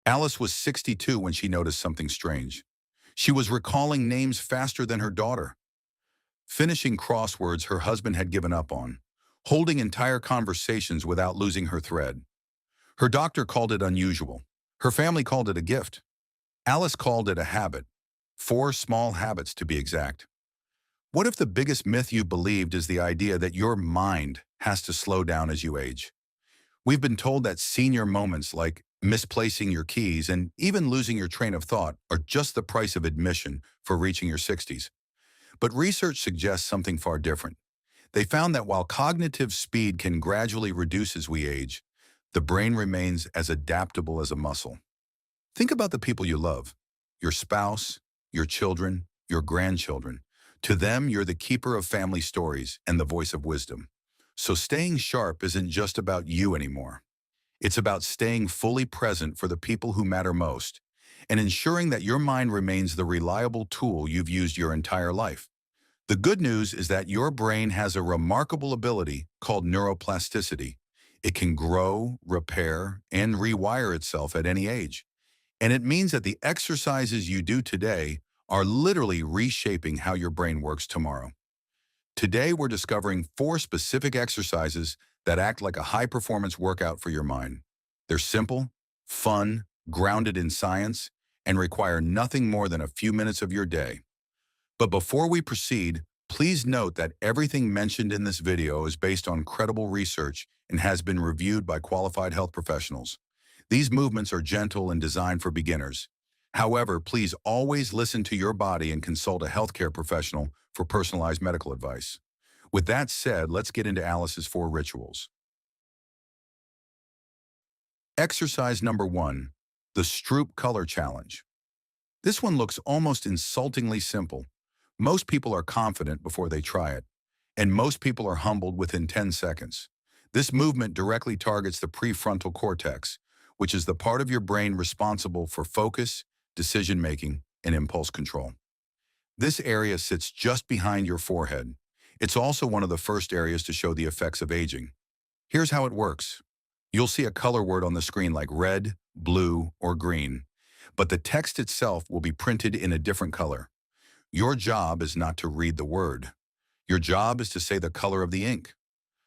Alice was 62 when she noticed something strange. She was recalling names faster than her daughter, finishing crosswords her husband had given up on, holding entire conversations without losing her thread. Her doctor called it unusual. Her family called it a gift. Alice called it a habit. 4 small habits to be exact. What if the biggest myth you believed is the idea that your mind has to slow down as you age? We've been told that senior moments like misplacing your keys and even losing your train of thought are just the price of admission for reaching your 60s. But research suggests something far different. They found that while cognitive speed can gradually reduce as we age, the brain remains as adaptable as a muscle. Think about the people you love, your spouse, your children, your grandchildren. To them, you're the keeper of family stories and the voice of wisdom. So staying sharp isn't just about you anymore. It's about staying fully present for the people who matter most and ensuring that your mind remains the reliable tool you've used your entire life. The good news is that your brain has a remarkable ability called neuroplasticity. It can grow, repair, and rewire itself at any age. And it means that the exercises you do today are literally reshaping how your brain works tomorrow. Today, we're discovering 4 specific exercises that act like a high-performance workout for your mind. They're simple, fun, grounded in science, and require nothing more than a few minutes of your day. But before we proceed, please note that everything mentioned in this video is based on credible research and has been reviewed by qualified health professionals. These movements are gentle and designed for beginners. However, please always listen to your body and consult a healthcare professional for personalized medical advice. With that said, let's get into Alice's 4 rituals. Exercise number 1, the Stroop Colour Challenge. This one looks almost insultingly simple. Most people are confident before they try it, and most people are humbled within 10 seconds. This movement directly targets the prefrontal cortex, which is the part of your brain responsible for focus, decision-making, and impulse control. This area sits just behind your forehead. It's also one of the first areas to show the effects of aging. Here's how it works. You'll see a color word on the screen like red, blue, or green, but the text itself will be printed in a different color. Your job is not to read the word. Your job is to say the color of the ink.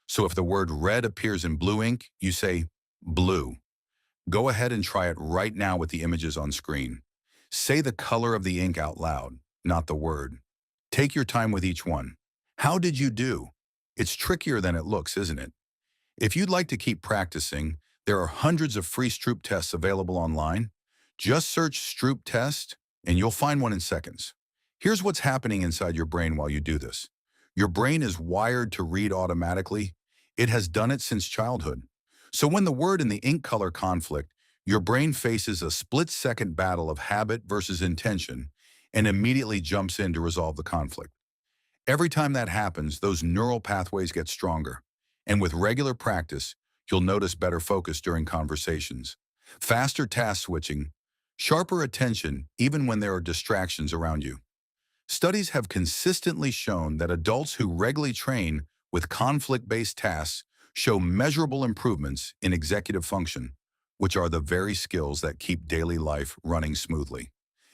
So if the word red appears in blue ink, you say blue. Go ahead and try it right now with the images on screen. Say the color of the ink out loud, not the word. Take your time with each one. How did you do? It's trickier than it looks, isn't it? If you'd like to keep practicing, there are hundreds of free Stroop tests available online. Just search Stroop Test and you'll find one in seconds. Here's what's happening inside your brain while you do this. Your brain is wired to read automatically. It has done it since childhood. So when the word and the ink color conflict, your brain faces a split-second battle of habit versus intention and immediately jumps in to resolve the conflict. Every time that happens, those neural pathways get stronger. And with regular practice, you'll notice better focus during conversations, faster task switching, sharper attention even when there are distractions around you. Studies have consistently shown that adults who regularly train with conflict-based tasks show measurable improvements in executive function, which are the very skills that keep daily life running smoothly.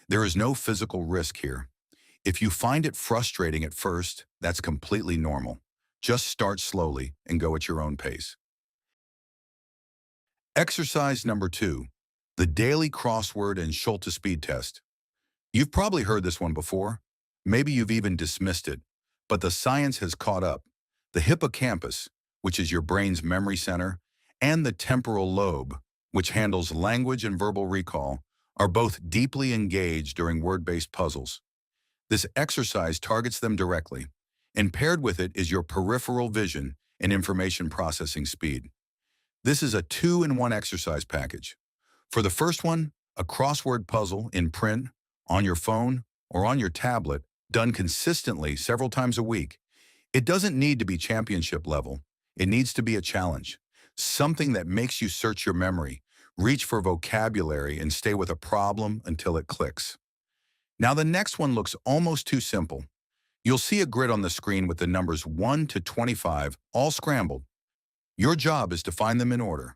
There is no physical risk here. If you find it frustrating at first, that's completely normal. Just start slowly and go at your own pace. Exercise number 2, the daily crossword and Schulte Speed Test. You've probably heard this one before. Maybe you've even dismissed it, but the science has caught up. The hippocampus, which is your brain's memory center, and the temporal lobe, which handles language and verbal recall, are both deeply engaged during word-based puzzles. This exercise targets them directly, and paired with it is your peripheral vision and information processing speed. This is a 2-in-1 exercise package. For the first one, a crossword puzzle in print, on your phone, or on your tablet, done consistently several times a week. It doesn't need to be championship level. It needs to be a challenge, something that makes you search your memory, reach for vocabulary, and stay with a problem until it clicks. Now the next one looks almost too simple. You'll see a grid on the screen with the numbers 1 to 25 all scrambled. Your job is to find them in order.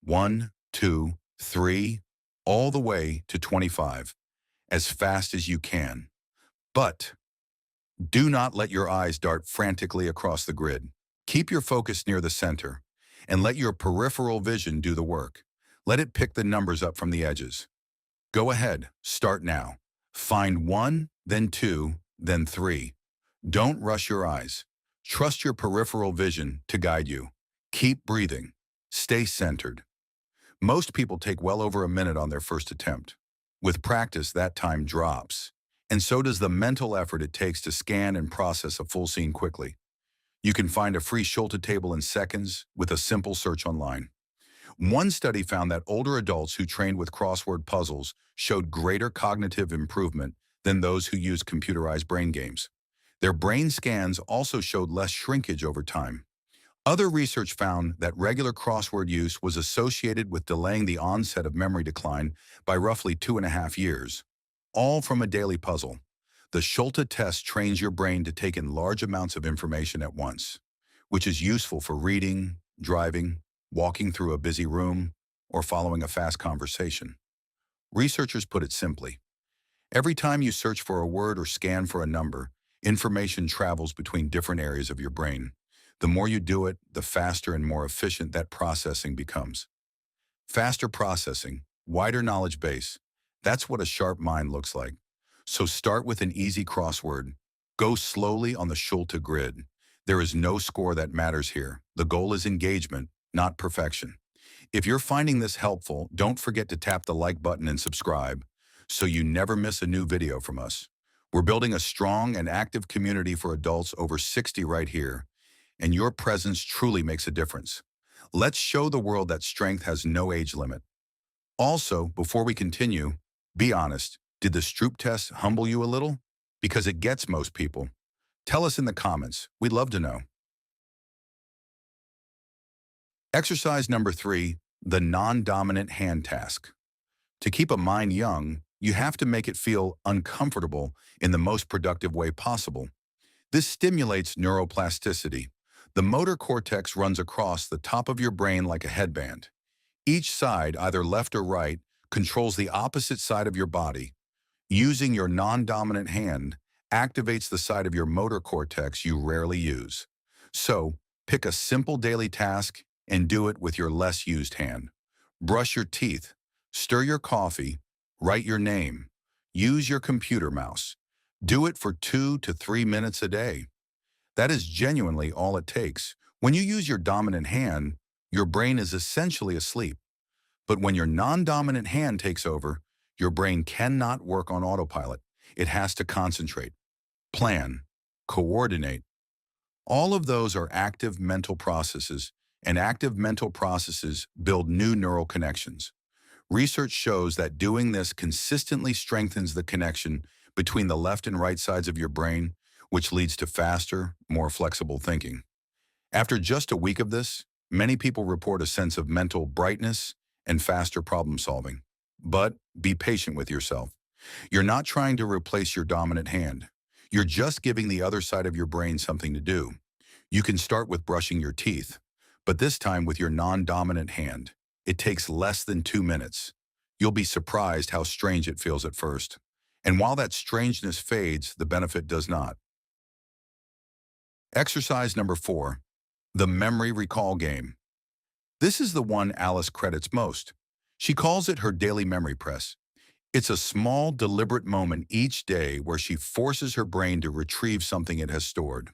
1, 2, 3. all the way to 25, as fast as you can. But do not let your eyes dart frantically across the grid. Keep your focus near the center, and let your peripheral vision do the work. Let it pick the numbers up from the edges. Go ahead, start now. Find one, then two, then three. Don't rush your eyes. Trust your peripheral vision to guide you. Keep breathing. Stay centered. Most people take well over a minute on their first attempt. With practice, that time drops. And so does the mental effort it takes to scan and process a full scene quickly. You can find a free Schulte table in seconds with a simple search online. One study found that older adults who trained with crossword puzzles showed greater cognitive improvement than those who used computerized brain games. Their brain scans also showed less shrinkage over time. Other research found that regular crossword use was associated with delaying the onset of memory decline by roughly 2.5 years, all from a daily puzzle. The Schulte test trains your brain to take in large amounts of information at once, which is useful for reading, driving, walking through a busy room, or following a fast conversation. Researchers put it simply: every time you search for a word or scan for a number, information travels between different areas of your brain. The more you do it, the faster and more efficient that processing becomes. Faster processing, wider knowledge base. That's what a sharp mind looks like. So start with an easy crossword. Go slowly on the Schulte grid. There is no score that matters here. The goal is engagement, not perfection. If you're finding this helpful, don't forget to tap the like button and subscribe so you never miss a new video from us. We're building a strong and active community for adults over 60 right here, and your presence truly makes a difference. Let's show the world that strength has no age limit. Also, before we continue, be honest. Did the Stroop test humble you a little? Because it gets most people. Tell us in the comments. We'd love to know. Exercise number 3, the non-dominant hand task. To keep a mind young, you have to make it feel uncomfortable in the most productive way possible. This stimulates neuroplasticity. The motor cortex runs across the top of your brain like a headband. Each side, either left or right, controls the opposite side of your body. Using your non-dominant hand activates the side of your motor cortex you rarely use. So, pick a simple daily task and do it with your less used hand. Brush your teeth, stir your coffee, write your name, use your computer mouse. Do it for 2 to 3 minutes a day. That is genuinely all it takes. When you use your dominant hand, your brain is essentially asleep. But when your non-dominant hand takes over, your brain cannot work on autopilot. It has to concentrate, plan, coordinate. All of those are active mental processes, and active mental processes build new neural connections. Research shows that doing this consistently strengthens the connection between the left and right sides of your brain, which leads to faster, more flexible thinking. After just a week of this, many people report a sense of mental brightness and faster problem solving. But be patient with yourself. You're not trying to replace your dominant hand. You're just giving the other side of your brain something to do. You can start with brushing your teeth, but this time with your non-dominant hand. It takes less than 2 minutes. You'll be surprised how strange it feels at first. And while that strangeness fades, the benefit does not. Exercise number 4, the memory recall game. This is the one Alice credits most. She calls it her daily memory press. It's a small, deliberate moment each day where she forces her brain to retrieve something it has stored.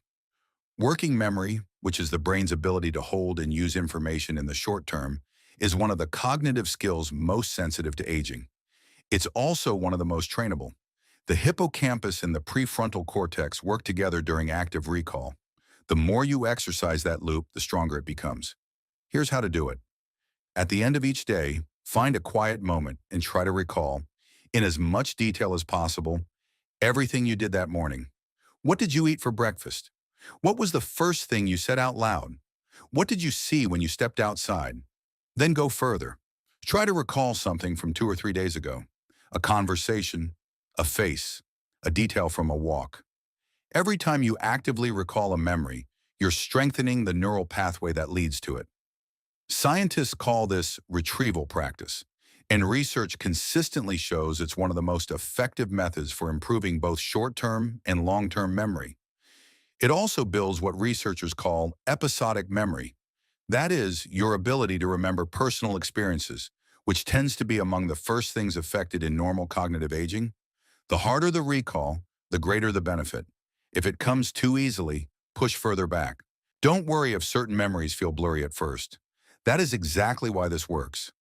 Working memory, which is the brain's ability to hold and use information in the short term, is one of the cognitive skills most sensitive to aging. It's also one of the most trainable. The hippocampus and the prefrontal cortex work together during active recall. The more you exercise that loop, the stronger it becomes. Here's how to do it. At the end of each day, find a quiet moment and try to recall, in as much detail as possible, everything you did that morning. What did you eat for breakfast? What was the first thing you said out loud? What did you see when you stepped outside? Then go further. Try to recall something from 2 or 3 days ago. A conversation, a face, a detail from a walk. Every time you actively recall a memory, you're strengthening the neural pathway that leads to it. Scientists call this retrieval practice. And research consistently shows it's one of the most effective methods for improving both short-term and long-term memory. It also builds what researchers call episodic memory. That is, your ability to remember personal experiences, which tends to be among the first things affected in normal cognitive aging. The harder the recall, the greater the benefit. If it comes too easily, push further back. Don't worry if certain memories feel blurry at first. That is exactly why this works.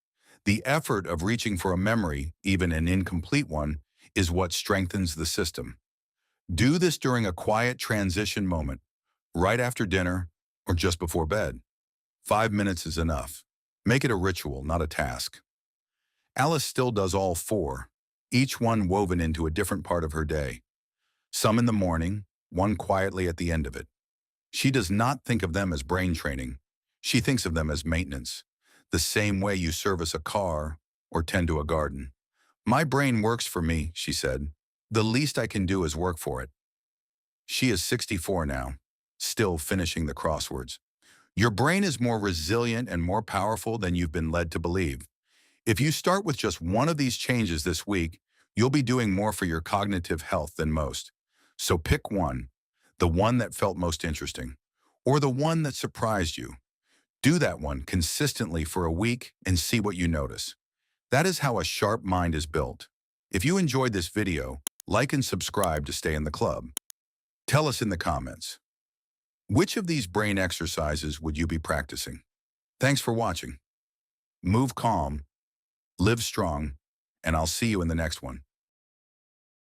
The effort of reaching for a memory, even an incomplete one, is what strengthens the system. Do this during a quiet transition moment, right after dinner or just before bed. 5 minutes is enough. Make it a ritual, not a task. Alice still does all four, each one woven into a different part of her day. Some in the morning, one quietly at the end of it. She does not think of them as brain training. She thinks of them as maintenance, the same way you service a car or tend to a garden. My brain works for me, she said. The least I can do is work for it. She is 64 now, still finishing the crosswords. Your brain is more resilient and more powerful than you've been led to believe. If you start with just one of these changes this week, you'll be doing more for your cognitive health than most. So pick one, the one that felt most interesting, or the one that surprised you. Do that one consistently for a week and see what you notice. That is how a sharp mind is built. If you enjoyed this video, like and subscribe to stay in the club. Tell us in the comments, which of these brain exercises would you be practicing? Thanks for watching. Move calm, live strong, and I'll see you in the next one.